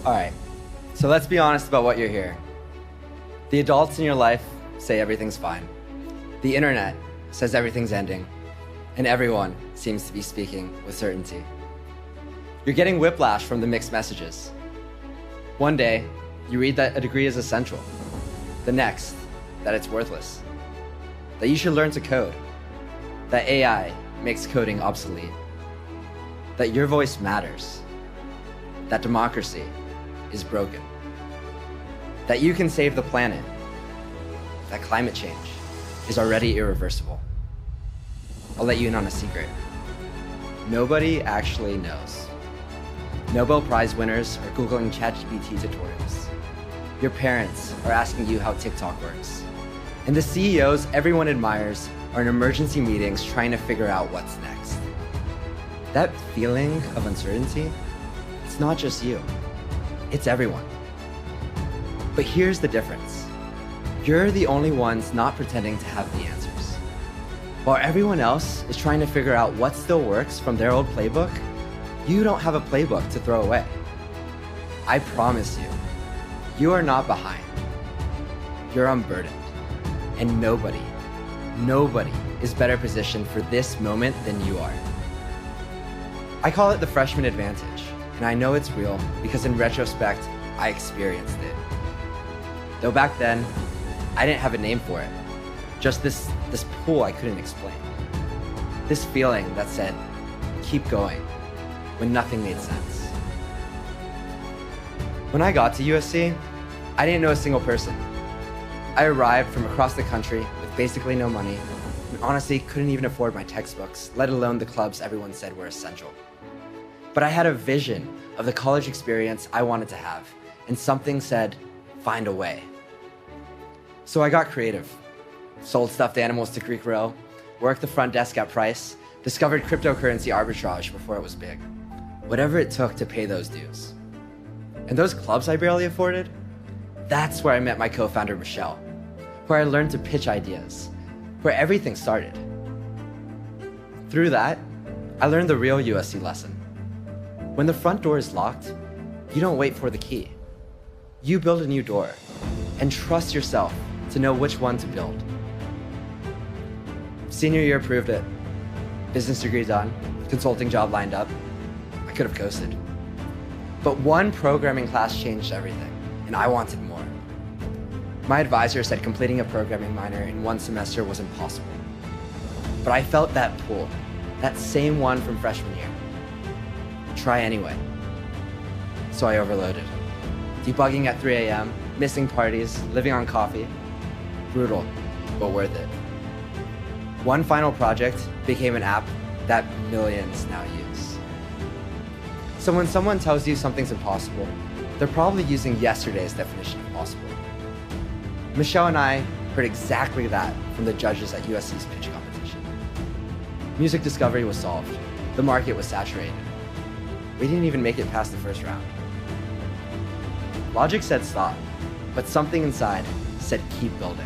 All right, so let's be honest about what you're hearing. The adults in your life say everything's fine. The internet says everything's ending, and everyone seems to be speaking with certainty. You're getting whiplash from the mixed messages. One day, you read that a degree is essential. The next, that it's worthless. That you should learn to code. That AI makes coding obsolete. That your voice matters. That democracy is broken. That you can save the planet. That climate change is already irreversible. I'll let you in on a secret. Nobody actually knows. Nobel Prize winners are Googling ChatGPT tutorials. Your parents are asking you how TikTok works. And the CEOs everyone admires are in emergency meetings trying to figure out what's next. That feeling of uncertainty, it's not just you, it's everyone. But here's the difference. You're the only ones not pretending to have the answers. While everyone else is trying to figure out what still works from their old playbook, you don't have a playbook to throw away. I promise you, you are not behind. You're unburdened. And nobody is better positioned for this moment than you are. I call it the freshman advantage, and I know it's real because in retrospect, I experienced it. Though back then, I didn't have a name for it. Just this pull I couldn't explain. This feeling that said, keep going, when nothing made sense. When I got to USC, I didn't know a single person. I arrived from across the country with basically no money, and honestly couldn't even afford my textbooks, let alone the clubs everyone said were essential. But I had a vision of the college experience I wanted to have, and something said, find a way. So I got creative. Sold stuffed animals to Greek Row, worked the front desk at Price, discovered cryptocurrency arbitrage before it was big. Whatever it took to pay those dues. And those clubs I barely afforded, that's where I met my co-founder, Michelle, where I learned to pitch ideas, where everything started. Through that, I learned the real USC lesson. When the front door is locked, you don't wait for the key. You build a new door and trust yourself to know which one to build. Senior year proved it. Business degree done, consulting job lined up. I could have coasted. But one programming class changed everything, and I wanted more. My advisor said completing a programming minor in one semester was impossible. But I felt that pull, that same one from freshman year. Try anyway. So I overloaded. Debugging at 3 a.m., missing parties, living on coffee. Brutal, but worth it. One final project became an app that millions now use. So when someone tells you something's impossible, they're probably using yesterday's definition of possible. Michelle and I heard exactly that from the judges at USC's pitch competition. Music discovery was solved. The market was saturated. We didn't even make it past the first round. Logic said stop, but something inside said keep building.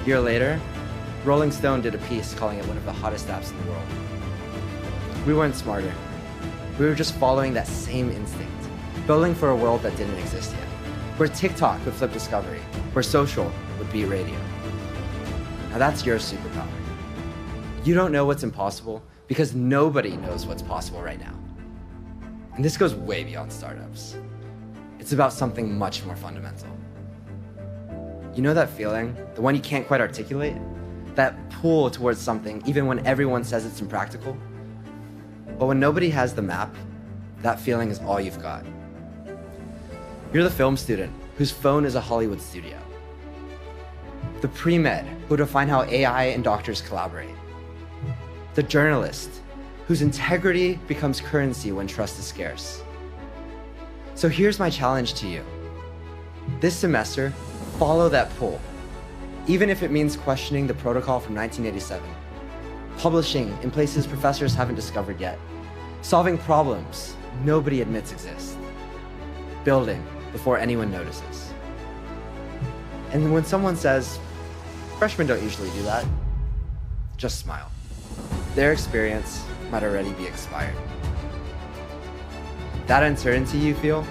A year later, Rolling Stone did a piece calling it one of the hottest apps in the world. We weren't smarter. We were just following that same instinct, building for a world that didn't exist yet, where TikTok would flip discovery, where social would beat radio. Now that's your superpower. You don't know what's impossible because nobody knows what's possible right now. And this goes way beyond startups. It's about something much more fundamental. You know that feeling, the one you can't quite articulate? That pull towards something even when everyone says it's impractical? But when nobody has the map, that feeling is all you've got. You're the film student whose phone is a Hollywood studio. The pre-med who define how AI and doctors collaborate. The journalist whose integrity becomes currency when trust is scarce. So here's my challenge to you. This semester, follow that pull, even if it means questioning the protocol from 1987, publishing in places professors haven't discovered yet, solving problems nobody admits exist, building before anyone notices. And when someone says, freshmen don't usually do that, just smile. Their experience might already be expired. That uncertainty you feel,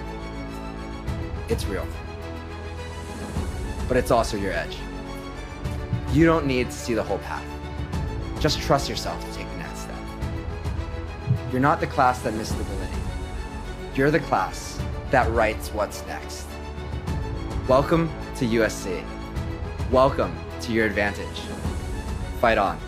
It's real. But it's also your edge. You don't need to see the whole path. Just trust yourself to take the next step. You're not the class that missed the validity. You're the class that writes what's next. Welcome to USC. Welcome to your advantage. Fight on.